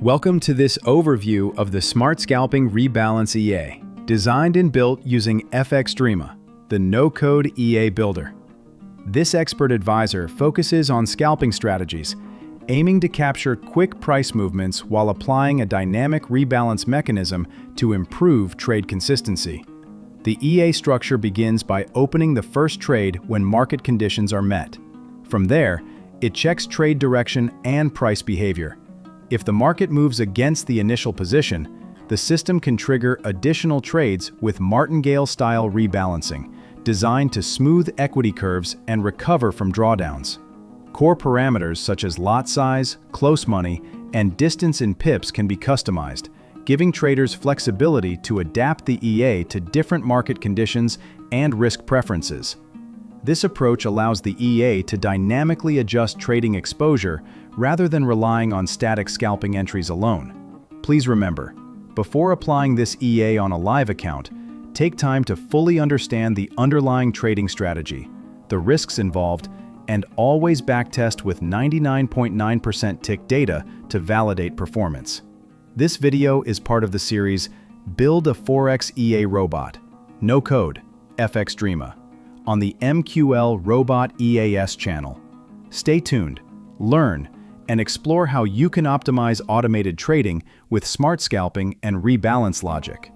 Welcome to this overview of the Smart Scalping Rebalance EA, designed and built using FXdreema, the no-code EA builder. This expert advisor focuses on scalping strategies, aiming to capture quick price movements while applying a dynamic rebalance mechanism to improve trade consistency. The EA structure begins by opening the first trade when market conditions are met. From there, it checks trade direction and price behavior. If the market moves against the initial position, the system can trigger additional trades with martingale-style rebalancing, designed to smooth equity curves and recover from drawdowns. Core parameters such as lot size, close money, and distance in pips can be customized, giving traders flexibility to adapt the EA to different market conditions and risk preferences. This approach allows the EA to dynamically adjust trading exposure rather than relying on static scalping entries alone. Please remember, before applying this EA on a live account, take time to fully understand the underlying trading strategy, the risks involved, and always backtest with 99.9% tick data to validate performance. This video is part of the series Build a Forex EA Robot, No Code, FXdreema, on the Mqlrobot EAS channel. Stay tuned, learn, and explore how you can optimize automated trading with smart scalping and rebalance logic.